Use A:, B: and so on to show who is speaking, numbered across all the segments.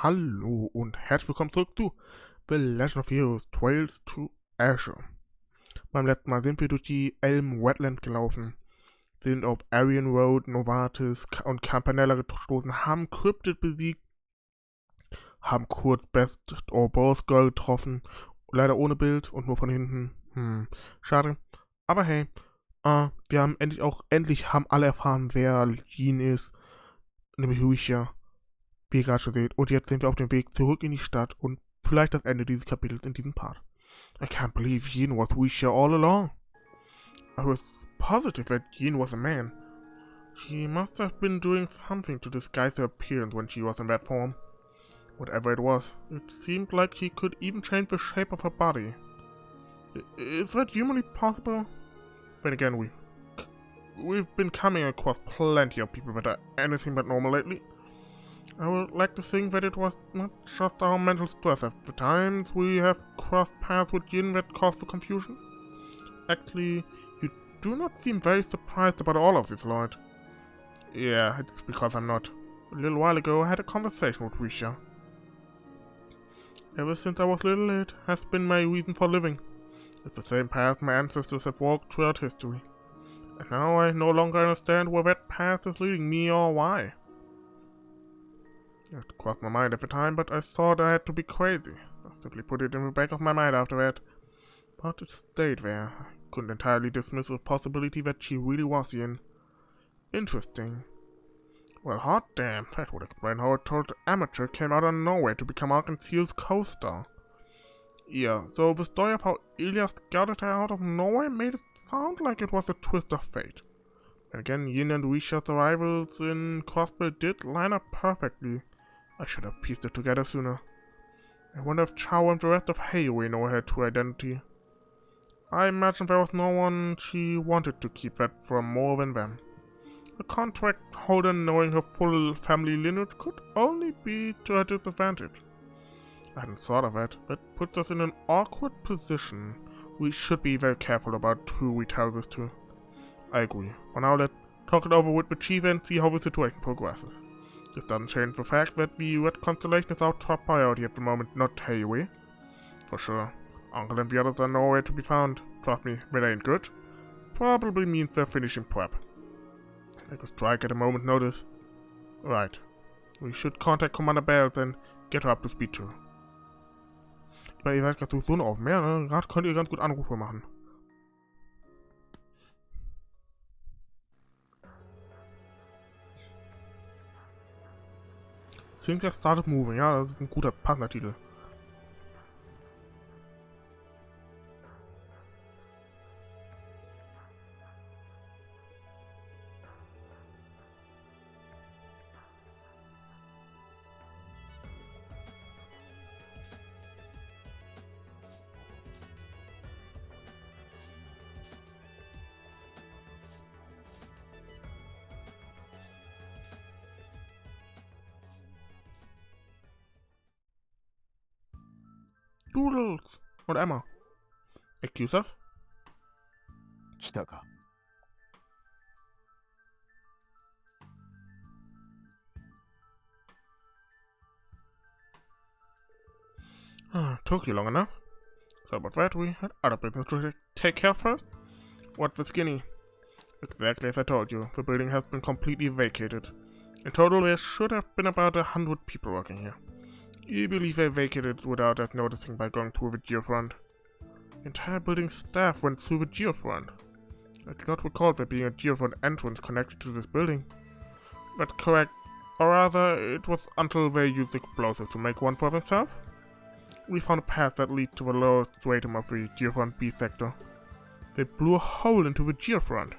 A: Hallo und herzlich willkommen zurück zu verlässt Trails to Azure. Beim letzten Mal sind wir durch die Elm Wetland gelaufen, sind auf Arian Road, Novartis und Campanella gestoßen, haben Cryptid besiegt, haben kurz Best or Boss Girl getroffen, leider ohne Bild und nur von hinten. Schade. Aber hey, wir haben endlich haben alle erfahren, wer Jean ist, nämlich Lucia. Wie ihr gerade schon seht. Und jetzt sind wir auf dem Weg zurück in die Stadt und vielleicht das Ende dieses Kapitels in diesem Part. I can't believe Yin was Wisha all along. I was positive that Yin was a man. She must have been doing something to disguise her appearance when she was in that form. Whatever it was, it seemed like she could even change the shape of her body. Is that humanly possible? Then again, we've been coming across plenty of people that are anything but normal lately. I would like to think that it was not just our mental stress at the times we have crossed paths with Yin that caused the confusion. Actually, you do not seem very surprised about all of this, Lloyd. Yeah, it's because I'm not. A little while ago I had a conversation with Risha. Ever since I was little, it has been my reason for living. It's the same path my ancestors have walked throughout history. And now I no longer understand where that path is leading me or why. It crossed my mind at the time, but I thought I had to be crazy. I simply put it in the back of my mind after that. But it stayed there. I couldn't entirely dismiss the possibility that she really was Yin. Interesting. Well, hot damn, that would explain how a total amateur came out of nowhere to become Arkansas's co-star. Yeah, so the story of how Ilya scouted her out of nowhere made it sound like it was a twist of fate. And again, Yin and Risha's arrivals in Crossbell did line up perfectly. I should have pieced it together sooner. I wonder if Chow and the rest of Heiwei know her true identity. I imagine there was no one she wanted to keep that from more than them. A contract holder knowing her full family lineage could only be to her disadvantage. I hadn't thought of that. That puts us in an awkward position. We should be very careful about who we tell this to. I agree. For now, let's talk it over with the chief and see how the situation progresses. This doesn't change the fact that the Red Constellation is our top priority at the moment, not Heiwei. For sure. Uncle and the others are nowhere to be found. Trust me, that ain't good. Probably means they're finishing prep. Make a strike at a moment's notice. Right. We should contact Commander Bells and get her up to speed too. Ich meine, ihr seid gerade sowieso noch auf mehr, ne? Gerade könnt ihr ganz gut Anrufe machen. Things have started moving, ja, das ist ein guter Partnertitel. Doodles und Emma. Excuse us?
B: 来たか。
A: Took you long enough. So about that, we had other business to take care of first. What's the skinny? Exactly as I told you, the building has been completely vacated. In total, there should have been about 100 people working here. You believe they vacated without us noticing by going through the geofront. The entire building's staff went through the geofront. I do not recall there being a geofront entrance connected to this building. That's correct. Or rather, it was until they used explosives to make one for themselves. We found a path that leads to the lowest stratum of the geofront B sector. They blew a hole into the geofront.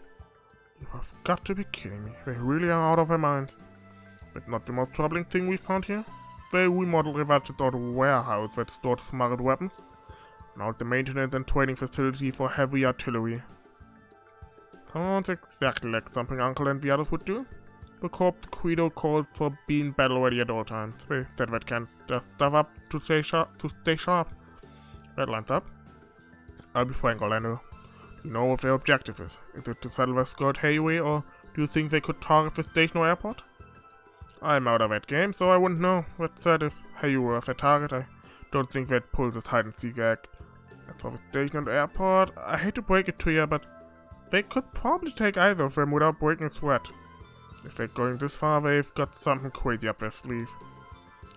A: You've got to be kidding me. They really are out of their minds. But not the most troubling thing we found here. They remodeled a Ratchet warehouse that stored smuggled weapons. Now it's a maintenance and training facility for heavy artillery. Sounds exactly like something Uncle and the others would do. The Corps credo calls for being battle ready at all times. They said that can't just stuff up to stay sharp. That lines up. I'll be frank, all I know. Do you know what their objective is? Is it to settle the skirt Heiwei, or do you think they could target the station or airport? I'm out of that game, so I wouldn't know. That said, if you were a target, I don't think they'd pull this hide-and-seek act. As for the station and the airport, I hate to break it to you, but they could probably take either of them without breaking a sweat. If they're going this far, they've got something crazy up their sleeve.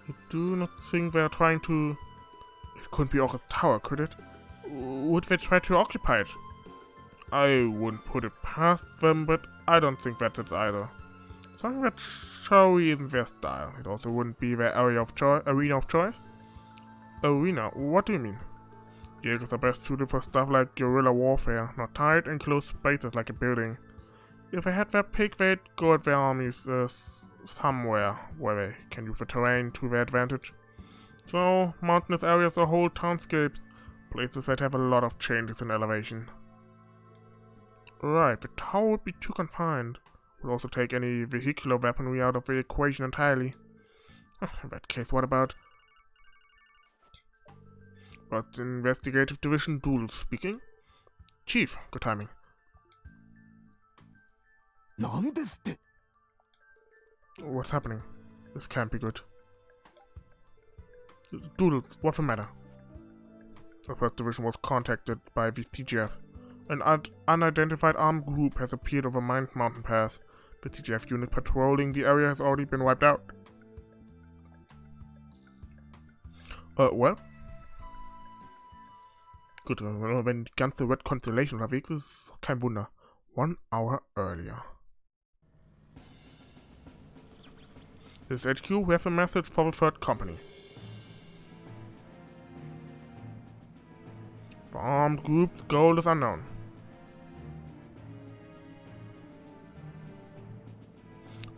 A: I do not think they're trying to... It couldn't be all a tower, could it? Would they try to occupy it? I wouldn't put it past them, but I don't think that's it either. Something that showy isn't their style. It also wouldn't be their arena of choice. Arena? What do you mean? Jaegers are best suited for stuff like guerrilla warfare, not tight, enclosed spaces like a building. If they had their pick, they'd go at their armies somewhere where they can use the terrain to their advantage. So, mountainous areas or whole townscapes, places that have a lot of changes in elevation. Right, the tower would be too confined. Would also take any vehicular weaponry out of the equation entirely. In that case, what about... But Investigative Division Doodle speaking? Chief, good timing. What's happening? This can't be good. Doodle, what's the matter? The 1st Division was contacted by the TGF. An unidentified armed group has appeared over Mind Mountain Pass. The TGF unit patrolling the area has already been wiped out. Well? Gut, wenn die ganze Red Constellation unterwegs ist, kein Wunder. 1 hour earlier. This is HQ, we have a message for the 3rd Company. The armed group's goal is unknown.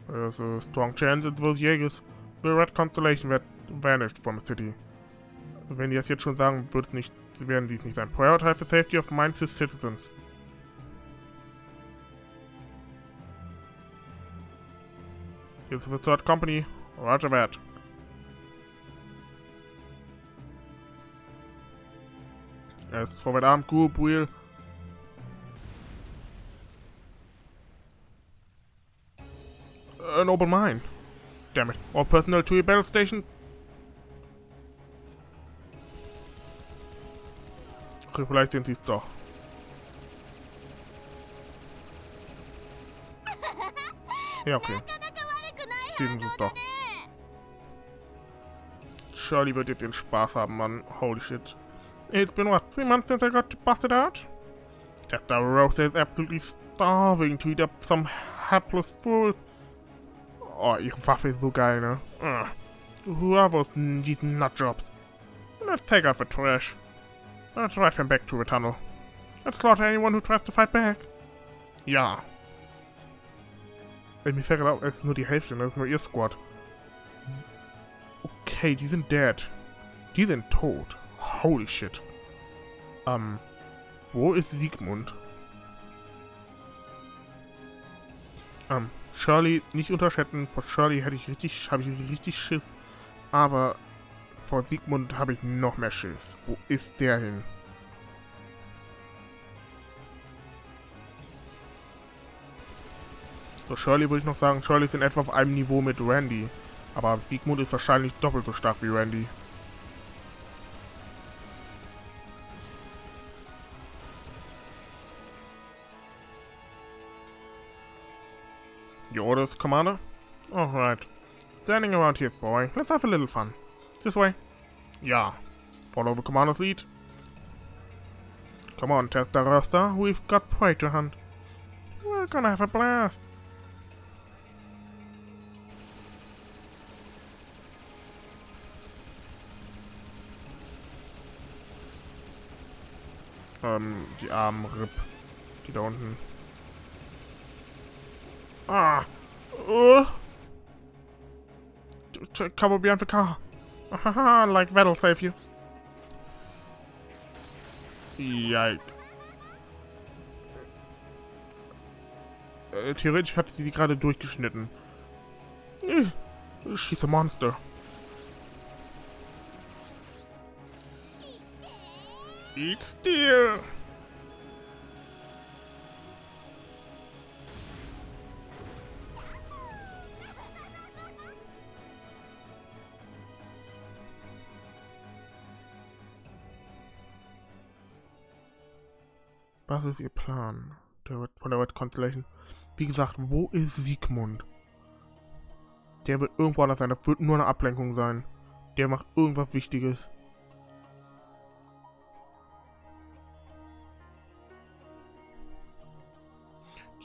A: There's a strong chance it was Jaegers, the Red Constellation that vanished from the city. Wenn die das jetzt schon sagen, werden dies nicht sein. Prioritize the safety of Mainz's citizens. Here's the 3rd Company. Roger that. As for that armed group, we'll... An open mine. Damn it. All personnel to your battle station. Okay, vielleicht sind sie es doch. Ja, okay. Sie sind es doch. Charlie wird jetzt den Spaß haben, Mann. Holy shit. It's been what, 3 months since I got busted out? That Rosa is absolutely starving to eat up some hapless fools. Oh, ihre Waffe ist so geil, ne? Who are these nutjobs? Let's take out the trash. Let's drive them back to the tunnel. Let's slaughter anyone who tries to fight back. Ja. Mir fällt gerade auf, es ist nur die Hälfte, das ist nur ihr Squad. Okay, die sind dead. Die sind tot. Holy shit. Wo ist Siegmund? Shirley nicht unterschätzen. Vor Shirley habe ich richtig Schiss. Aber vor Siegmund habe ich noch mehr Schiss. Wo ist der hin? So, Shirley würde ich noch sagen, Shirley ist in etwa auf einem Niveau mit Randy. Aber Siegmund ist wahrscheinlich doppelt so stark wie Randy. Your orders, Commander? Alright. Standing around here, boy. Let's have a little fun. This way. Yeah. Follow the Commander's lead. Come on, Testarosta. We've got prey to hunt. We're gonna have a blast. Die armen Ripp. Die da unten. Ah! Cover behind the car. Like that'll save you. Yikes. Theoretisch hatte die gerade durchgeschnitten. She's a monster. Eat steel! Was ist ihr Plan? Von der Red Constellation. Wie gesagt, wo ist Sigmund? Der wird irgendwo anders sein. Das wird nur eine Ablenkung sein. Der macht irgendwas Wichtiges.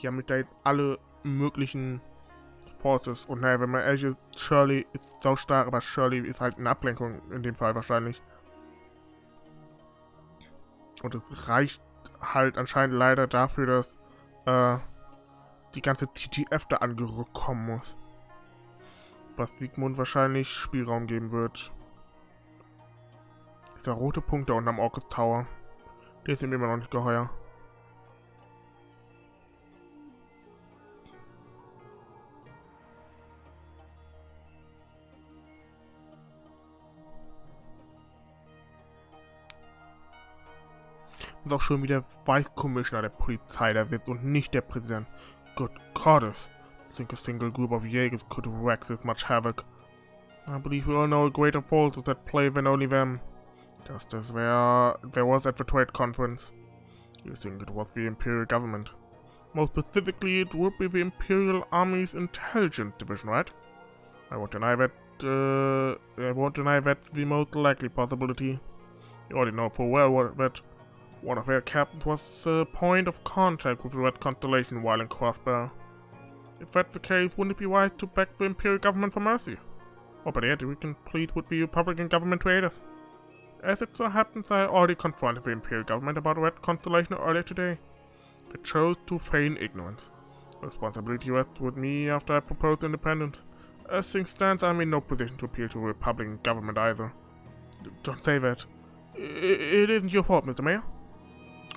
A: Die haben mit da jetzt alle möglichen Forces. Und naja, wenn man ehrlich ist, Shirley ist sau stark, aber Shirley ist halt eine Ablenkung in dem Fall wahrscheinlich. Und es reicht halt anscheinend leider dafür, dass die ganze TGF da angerückt kommen muss. Was Sigmund wahrscheinlich Spielraum geben wird. Dieser rote Punkt da unten am Orcus Tower. Der ist ihm immer noch nicht geheuer. Und auch schon wieder Vice Commissioner der Polizei da sitzt und nicht der Präsident. Good goddess. I think a single group of Jaegers could wreak this much havoc. I believe we all know greater forces at play than only them. Just as there was at the Trade Conference. You think it was the Imperial Government. More specifically, it would be the Imperial Army's Intelligence Division, right? I won't deny that's the most likely possibility. You already know full well that one of their captains was the point of contact with the Red Constellation while in Crossbell. If that's the case, wouldn't it be wise to beg the Imperial Government for mercy? Or better yet, we can plead with the Republican government to aid us. As it so happens, I already confronted the Imperial Government about the Red Constellation earlier today. They chose to feign ignorance. The responsibility rests with me after I proposed independence. As things stand, I'm in no position to appeal to the Republican government either. Don't say that. It isn't your fault, Mr. Mayor.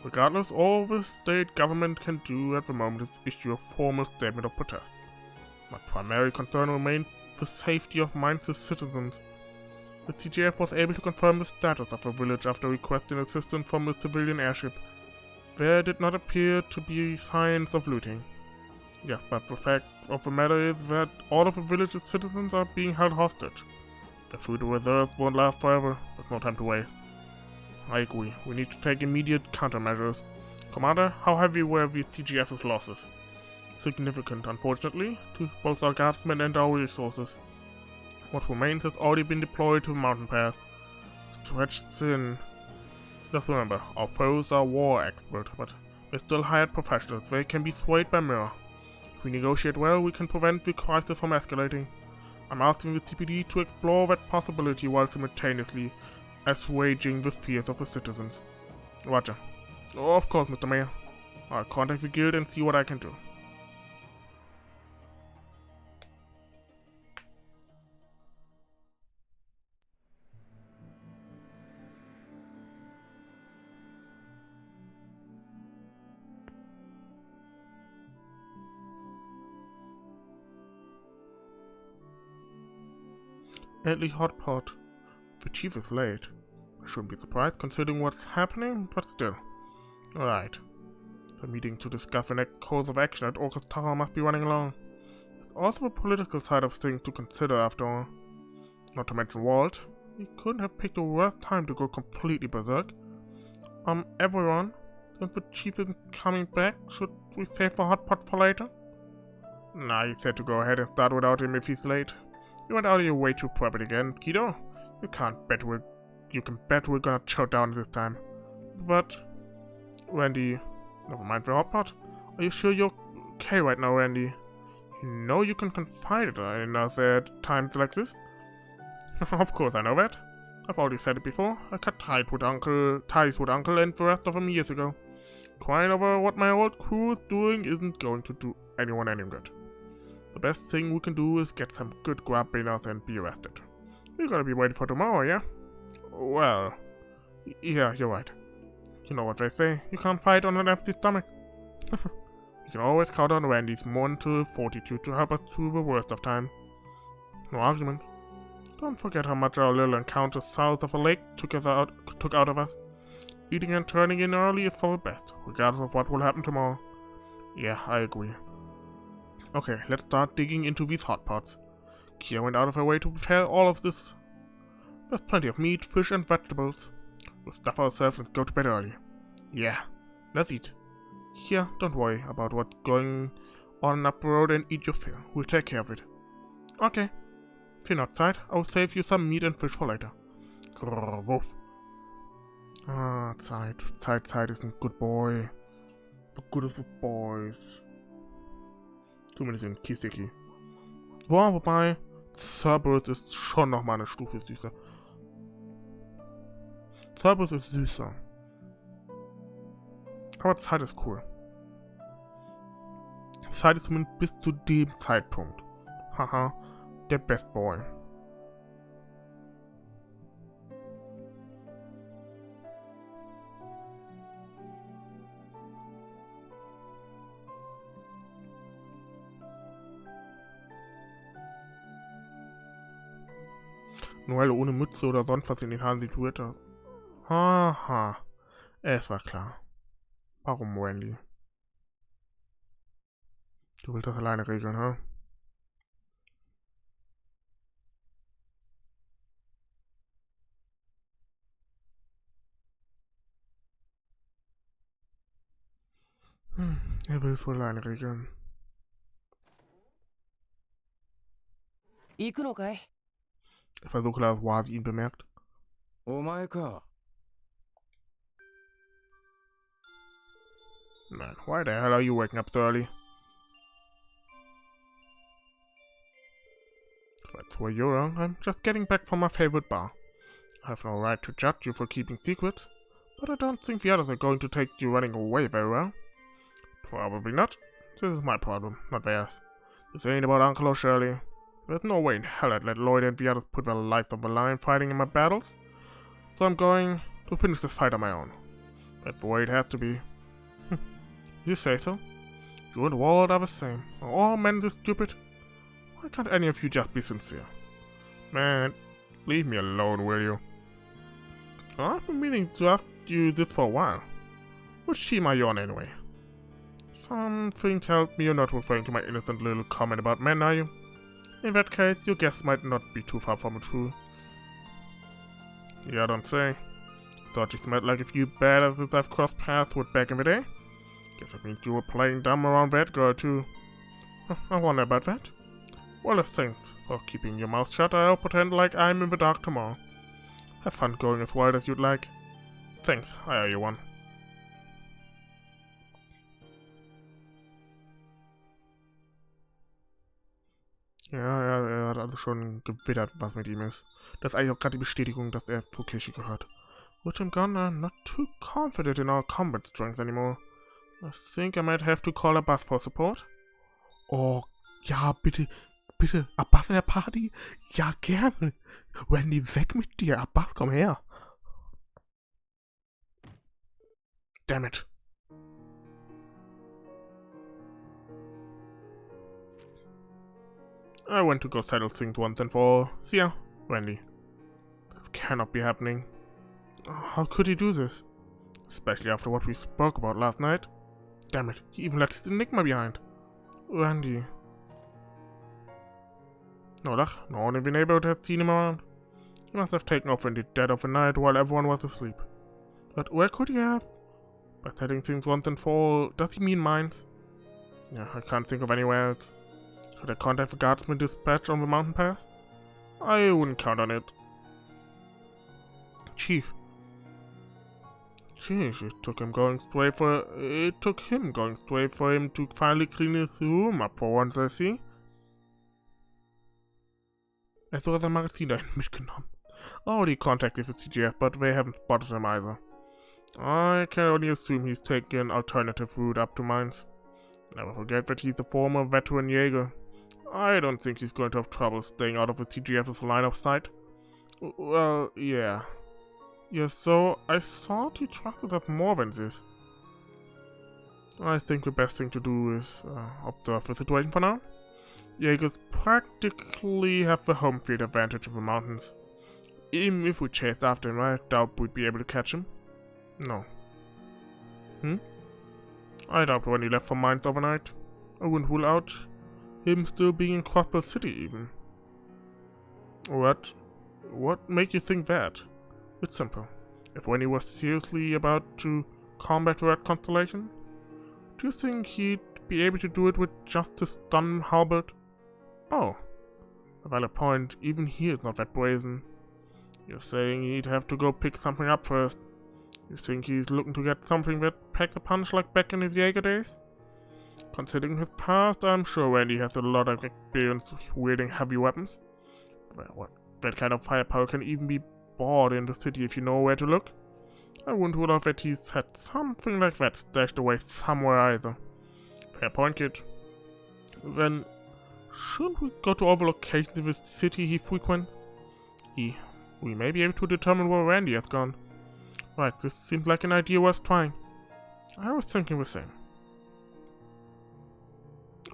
A: Regardless, all the state government can do at the moment is issue a formal statement of protest. My primary concern remains the safety of Mainz's citizens. The CGF was able to confirm the status of the village after requesting assistance from a civilian airship. There did not appear to be signs of looting. Yes, but the fact of the matter is that all of the village's citizens are being held hostage. The food reserve won't last forever. There's no time to waste. I agree. We need to take immediate countermeasures. Commander, how heavy were the TGF's losses? Significant, unfortunately, to both our guardsmen and our resources. What remains has already been deployed to the mountain pass. Stretched thin. Just remember, our foes are war experts, but they're still hired professionals. They can be swayed by mirror. If we negotiate well, we can prevent the crisis from escalating. I'm asking the CPD to explore that possibility while simultaneously assuaging the fears of the citizens. Roger. Oh, of course, Mr. Mayor. I'll contact the guild and see what I can do. Endlich Hotpot. The chief is late. I shouldn't be surprised considering what's happening, but still. Alright. The meeting to discuss the next course of action at Orcus Tower must be running along. There's also the political side of things to consider after all. Not to mention Walt. He couldn't have picked a worse time to go completely berserk. Everyone, since the chief isn't coming back, should we save the Hotpot for later? Nah, he said to go ahead and start without him if he's late. You went out of your way to prep it again, kiddo. You can bet we're gonna chow down this time. But, Randy, never mind the Hotpot. Are you sure you're okay right now, Randy? You know you can confide in us at times like this. Of course I know that. I've already said it before. I cut ties with Uncle and the rest of them years ago. Crying over what my old crew is doing isn't going to do anyone any good. The best thing we can do is get some good grub in us and be arrested. You gotta be waiting for tomorrow, yeah? Well, yeah, you're right. You know what they say, you can't fight on an empty stomach. You can always count on Randy's mental fortitude to help us through the worst of time. No arguments. Don't forget how much our little encounter south of the lake took out of us. Eating and turning in early is for the best, regardless of what will happen tomorrow. Yeah, I agree. Okay, let's start digging into these hot pots. Kia went out of her way to prepare all of this. There's plenty of meat, fish, and vegetables. We'll stuff ourselves and go to bed early. Yeah, let's eat. Here, don't worry about what's going on up the road and eat your fill. We'll take care of it. Okay. If you're not tired, I'll save you some meat and fish for later. Grrr, woof. Ah, Zeit. Zeit ist ein good boy. The goodest of boys. Zumindest in Kiseki. Boah, wobei, Cerberus ist schon nochmal eine Stufe süßer. Cerberus ist süßer. Aber Zeit ist cool. Zeit ist zumindest bis zu dem Zeitpunkt. Haha, der Best Boy. Noel ohne Mütze oder sonst was in den Haaren sieht weird aus. Haha, es war klar. Warum, Wendy? Du willst das alleine regeln, ha? Er will es wohl alleine regeln. Ich versuche, dass Wazy ihn bemerkt. Man, why the hell are you waking up so early? If that's where you're wrong, I'm just getting back from my favorite bar. I have no right to judge you for keeping secrets, but I don't think the others are going to take you running away very well. Probably not. This is my problem, not theirs. This ain't about Uncle or Shirley. There's no way in hell I'd let Lloyd and the others put their lives on the line fighting in my battles. So I'm going to finish this fight on my own. That's the way it has to be. You say so? You and Ward are the same. Are all men this stupid? Why can't any of you just be sincere? Man, leave me alone, will you? I've been meaning to ask you this for a while. Which team are you on anyway? Something tells me you're not referring to my innocent little comment about men, are you? In that case, your guess might not be too far from the truth. Yeah, don't say. Thought you smelled like a few badasses I've crossed paths with back in the day. Guess that means you were playing dumb around that girl too. I wonder about that. Well, as thanks for keeping your mouth shut, I'll pretend like I'm in the dark tomorrow. Have fun going as wild as you'd like. Thanks, I owe you one. Ja, er hat also schon gewittert, was mit ihm ist. Das ist eigentlich auch gerade die Bestätigung, dass er zur Kirche gehört. Which I'm gonna not too confident in our combat strength anymore. I think I might have to call a bus for support. Oh, ja, bitte, bitte, Abbas in der Party? Ja, gerne. Wendy, weg mit dir. Abbas, komm her. Damn it. I went to go settle things once and for all. See ya, Wendy. This cannot be happening. How could he do this? Especially after what we spoke about last night. Damn it, he even left his enigma behind. Wendy. No one in the neighborhood has seen him around. He must have taken off in the dead of the night while everyone was asleep. But where could he have? By setting things once and for all, does he mean mines? Yeah, I can't think of anywhere else. Should I contact the guardsman dispatch on the mountain pass? I wouldn't count on it. Chief. Jeez, it took him going straight for him to finally clean his room up for once, I see. Er hat sogar sein Magazin dahin mitgenommen. Already contacted the CGF, but they haven't spotted him either. I can only assume he's taking an alternative route up to mines. Never forget that he's a former veteran Jäger. I don't think he's going to have trouble staying out of the TGF's line of sight. Well, yeah. Yes, so I thought he trusted us more than this. I think the best thing to do is observe the situation for now. Jägers practically have the home field advantage of the mountains. Even if we chased after him, I doubt we'd be able to catch him. No. I doubt when he left for mines overnight. I wouldn't rule out him still being in Crossbell City even. What? What make you think that? It's simple. If when he was seriously about to combat to that constellation? Do you think he'd be able to do it with just his stun halberd? Oh, a valid point. Even he is not that brazen. You're saying he'd have to go pick something up first. You think he's looking to get something that packs a punch like back in his Jaeger days? Considering his past, I'm sure Randy has a lot of experience wielding heavy weapons. Well, that kind of firepower can even be bought in the city if you know where to look. I wouldn't rule out that he's had something like that stashed away somewhere either. Fair point, kid. Then, shouldn't we go to all the locations in the city he frequents? We may be able to determine where Randy has gone. Right, this seems like an idea worth trying. I was thinking the same.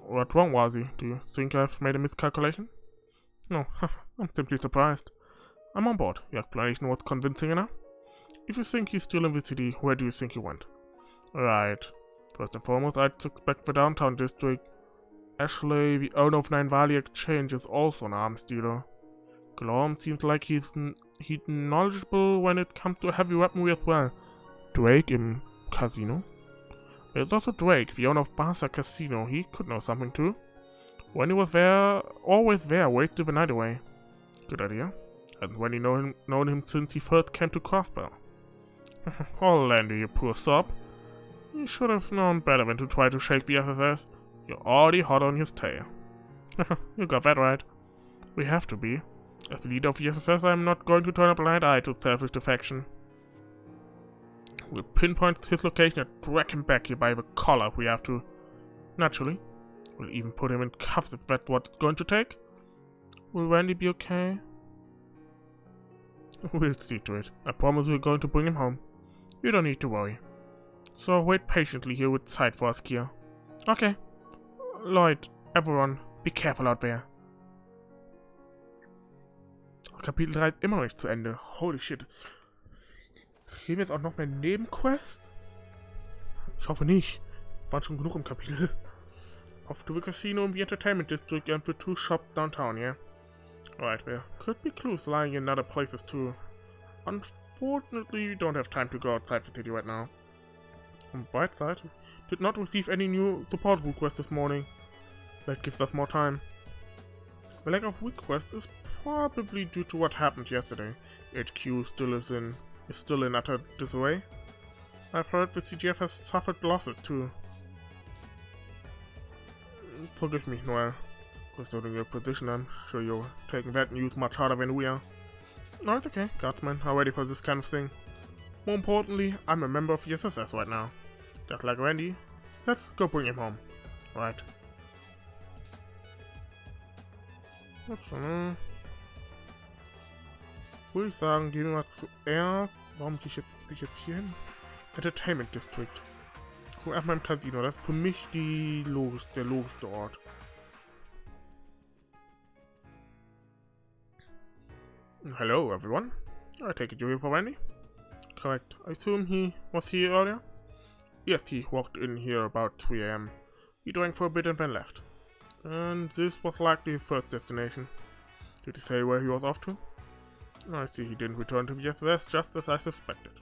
A: What's wrong, Wazy? Do you think I've made a miscalculation? No, I'm simply surprised. I'm on board. Your explanation was convincing enough. If you think he's still in the city, where do you think he went? Right. First and foremost, I'd suspect the downtown district. Ashley, the owner of Nine Valley Exchange, is also an arms dealer. Glom seems like he's knowledgeable when it comes to heavy weaponry as well. Drake in Casino? There's also Drake, the owner of Barca Casino. He could know something too. When he was there, always there, wasted the night away. Good idea. And when you known him since he first came to Crossbell. Oh, Landy, you poor sop. You should have known better than to try to shake the SSS. You're already hot on his tail. You got that right. We have to be. As the leader of the SSS, I'm not going to turn a blind eye to selfish defection. We'll pinpoint his location and drag him back here by the collar if we have to. Naturally. We'll even put him in cuffs if that's what it's going to take. Will Randy be okay? We'll see to it. I promise we're going to bring him home. You don't need to worry. So wait patiently here with sight for us, Kia. Okay. Lloyd, everyone, be careful out there. Kapitel 3 ist immer noch nicht zu Ende. Holy shit. Kriegen wir jetzt auch noch mehr Nebenquests? Ich hoffe nicht. Waren schon genug im Kapitel. Off to the casino in the entertainment district and the two shops downtown, yeah? Right, there could be clues lying in other places too. Unfortunately, we don't have time to go outside the city right now. On the bright side, did not receive any new support requests this morning. That gives us more time. The lack of requests is probably due to what happened yesterday. HQ is still in utter disarray. I've heard the CGF has suffered losses too. Forgive me, Noel. Considering your position, I'm sure you're taking that news much harder than we are. No, it's okay. Guardsmen are ready for this kind of thing. More importantly, I'm a member of the SSS right now. Just like Randy. Let's go bring him home. Right. Würde ich sagen, gehen wir mal zuerst. Warum gehe ich jetzt hier hin? Entertainment District. Guck erstmal im Casino. Das ist für mich der logischste Ort. Hello, everyone. I take it you're here for Randy? Correct. I assume he was here earlier? Yes, he walked in here about 3 AM. He drank for a bit and then left. And this was likely his first destination. Did he say where he was off to? I see he didn't return to the SSS just as I suspected.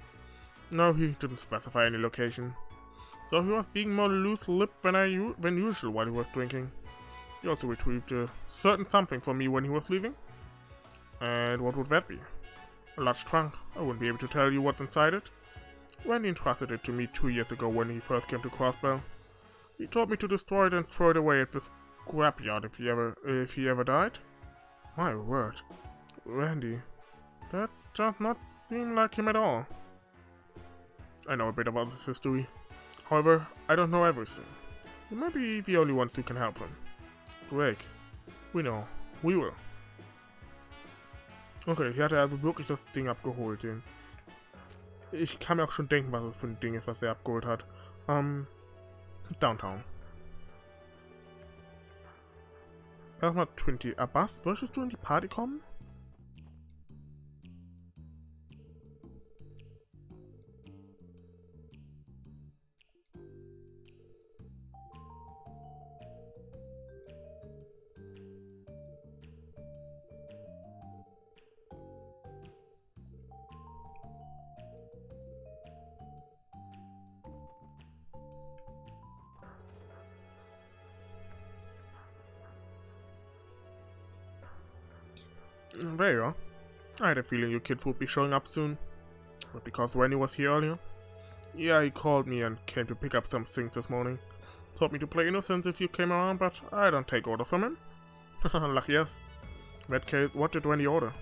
A: No, he didn't specify any location. So he was being more loose-lipped than usual while he was drinking. He also retrieved a certain something from me when he was leaving. And what would that be? A large trunk. I wouldn't be able to tell you what's inside it. Randy entrusted it to me 2 years ago when he first came to Crossbell. He told me to destroy it and throw it away at the scrapyard if he ever died. My word. Randy. That does not seem like him at all. I know a bit about his history. However, I don't know everything. You might be the only ones who can help him. Drake. We know. We will. Okay, hier hat er also wirklich das Ding abgeholt. Ich kann mir auch schon denken, was es für ein Ding ist, was er abgeholt hat. Downtown. Erstmal 20. Abbas, möchtest du in die Party kommen? There you are. I had a feeling you kids would be showing up soon. But because Randy was here earlier? Yeah, he called me and came to pick up some things this morning. Told me to play innocent if you came around, but I don't take orders from him. Lucky yes. In that case, what did Randy order?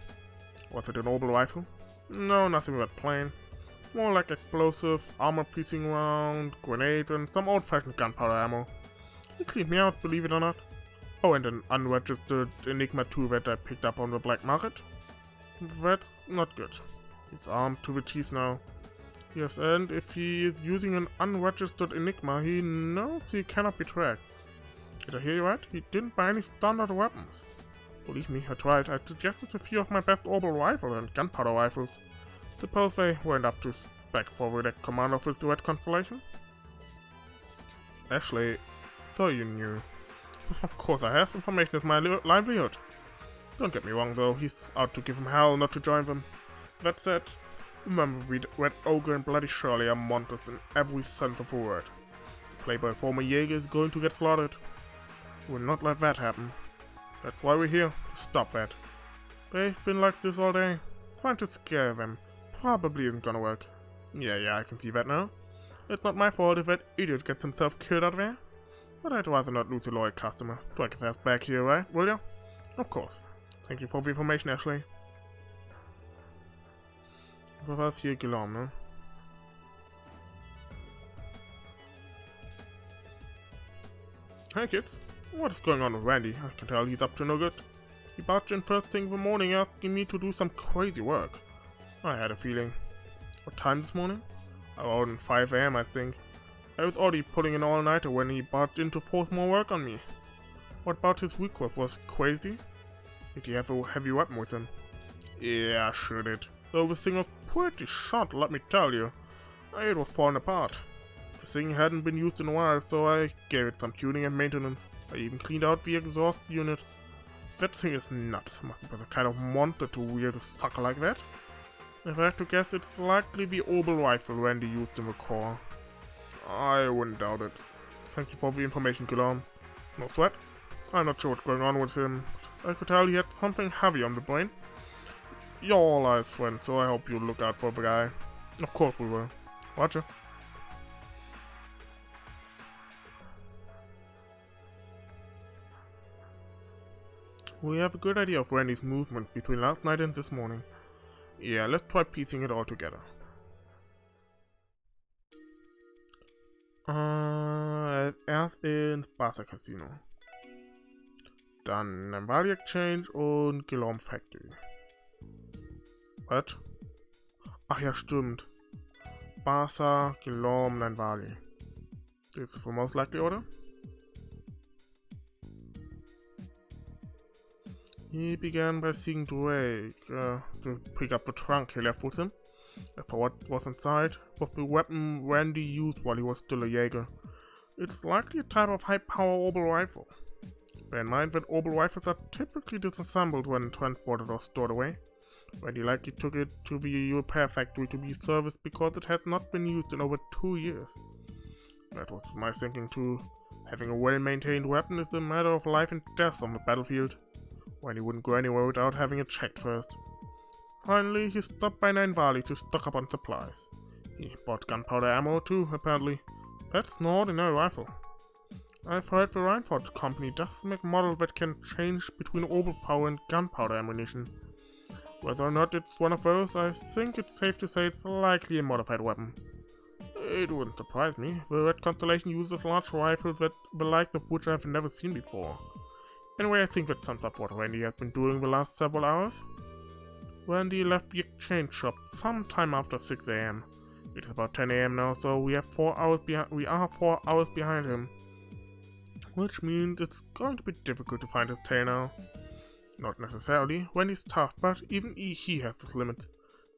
A: Was it an orbital rifle? No, nothing but plain. More like explosive, armor-piercing round, grenade, and some old-fashioned gunpowder ammo. He cleaned me out, believe it or not. Oh, and an unregistered Enigma 2 that I picked up on the black market. That's not good. He's armed to the teeth now. Yes, and if he is using an unregistered Enigma, he knows he cannot be tracked. Did I hear you right? He didn't buy any standard weapons. Believe me, I tried. I suggested a few of my best orbital rifles and gunpowder rifles. Suppose they weren't up to spec for the command of his Red Constellation? Ashley, so you knew. Of course I have. Information is my livelihood. Don't get me wrong though, he's out to give him hell not to join them. That said, remember Red Ogre and Bloody Shirley are monsters in every sense of the word. The playboy former Jaeger is going to get slaughtered. We'll not let that happen. That's why we're here, to stop that. They've been like this all day, trying to scare them. Probably isn't gonna work. Yeah, I can see that now. It's not my fault if that idiot gets himself killed out there. But I'd rather not lose a loyal customer. Drag his ass back here, right? Will ya? Of course. Thank you for the information, Ashley. Was war's hier gelaufen, ne? Hey kids, what is going on with Randy? I can tell he's up to no good. He barged in first thing in the morning asking me to do some crazy work. I had a feeling. What time this morning? Around 5 AM I think. I was already putting an all-nighter when he barged in to force more work on me. What about his request? Was crazy? Did he have a heavy weapon with him? Yeah, sure did. Though the thing was pretty shot, let me tell you. It was falling apart. The thing hadn't been used in a while, so I gave it some tuning and maintenance. I even cleaned out the exhaust unit. That thing is nuts. Must be the kind of monster to wield a sucker like that. If I had to guess, it's likely the orbital rifle Randy used in the core. I wouldn't doubt it. Thank you for the information, Guillaume. No sweat. I'm not sure what's going on with him, but I could tell he had something heavy on the brain. You're all eyes, friend, so I hope you look out for the guy. Of course we will. Roger. We have a good idea of Randy's movement between last night and this morning. Yeah, let's try piecing it all together. Erst ins Barca Casino. Dann Valley Exchange und Guillaume Factory. Was? Ach ja, stimmt. Barca, Guillaume, dann Valley. This is the most likely order. He began by seeing Drake to pick up the trunk he left with him. As for what was inside, was the weapon Randy used while he was still a Jaeger. It's likely a type of high-power orbital rifle. Bear in mind that orbital rifles are typically disassembled when transported or stored away. Randy likely took it to the repair factory to be serviced because it had not been used in over 2 years. That was my thinking too. Having a well-maintained weapon is a matter of life and death on the battlefield. Randy wouldn't go anywhere without having it checked first. Finally, he stopped by Nine Valley to stock up on supplies. He bought gunpowder ammo too, apparently. That's no ordinary rifle. I've heard the Reinford company does make models that can change between orbital power and gunpowder ammunition. Whether or not it's one of those, I think it's safe to say it's likely a modified weapon. It wouldn't surprise me. The Red Constellation uses large rifles that the like of which I've never seen before. Anyway, I think that sums up what Randy has been doing the last several hours. Randy left the exchange shop sometime after 6 AM. It is about 10 AM now, so we are 4 hours behind him. Which means it's going to be difficult to find his tail now. Not necessarily. Randy's tough, but even he has his limits.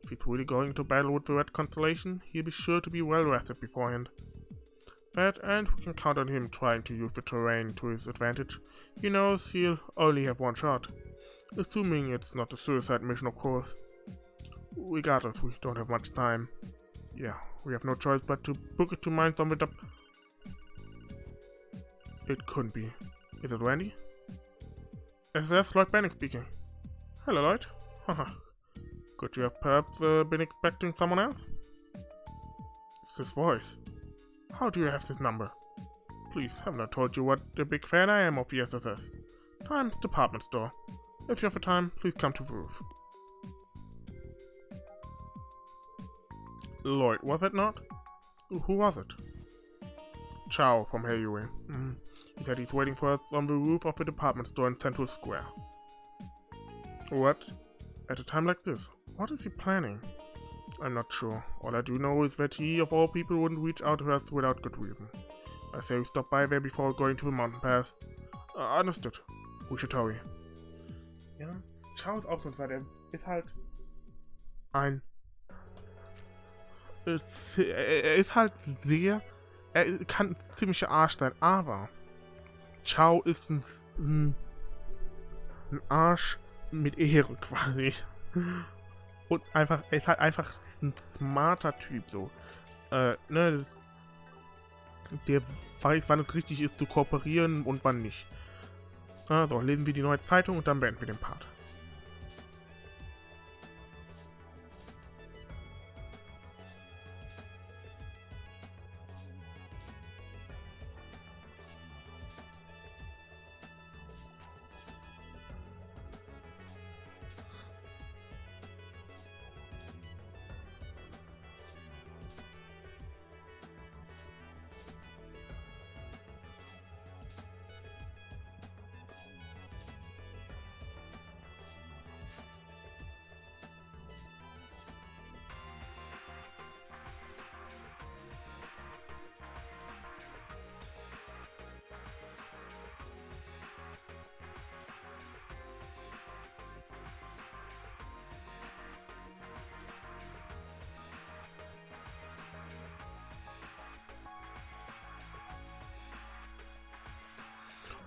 A: If he's really going to battle with the Red Constellation, he'll be sure to be well rested beforehand. That, and we can count on him trying to use the terrain to his advantage. He knows he'll only have one shot. Assuming it's not a suicide mission, of course. Regardless, we don't have much time. Yeah, we have no choice but to book it to mine some with the... It couldn't be. Is it Randy? SSS Lloyd Bannings speaking. Hello, Lloyd. Haha. Could you have perhaps been expecting someone else? It's this voice. How do you have this number? Please, haven't I told you what a big fan I am of the SSS? Time's department store. If you have the time, please come to the roof. Lloyd, was it not? Who was it? Chow from Hayway. He said he's waiting for us on the roof of the department store in Central Square. What? At a time like this? What is he planning? I'm not sure. All I do know is that he, of all people, wouldn't reach out to us without good reason. I say we stop by there before going to the mountain pass. Understood. We should hurry. Ja, Chow ist auch so ein Fall, der ist halt ein... Er ist halt sehr... Er kann ein ziemlicher Arsch sein, aber... Chow ist ein Arsch mit Ehre quasi. Und einfach, er ist halt einfach ein smarter Typ, so. Ne, der weiß, wann es richtig ist zu kooperieren und wann nicht. Also, lesen wir die neue Zeitung und dann beenden wir den Part.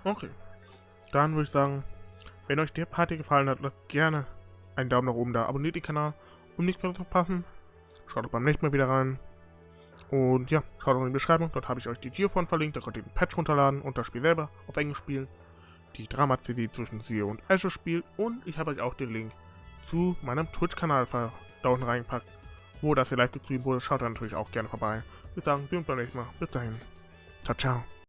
A: Okay, dann würde ich sagen, wenn euch der Part hier gefallen hat, lasst gerne einen Daumen nach oben da, abonniert den Kanal, um nichts mehr zu verpassen. Schaut auch beim nächsten Mal wieder rein. Und ja, schaut auch in die Beschreibung, dort habe ich euch die Geofront verlinkt, da könnt ihr den Patch runterladen und das Spiel selber auf Englisch spielen. Die Drama-CD zwischen Azure und Azure spielt und ich habe euch auch den Link zu meinem Twitch-Kanal da unten reingepackt, wo das hier live gestreamt wurde. Schaut da natürlich auch gerne vorbei. Ich würde sagen, wir sehen uns beim nächsten Mal. Bis dahin. Ciao, ciao.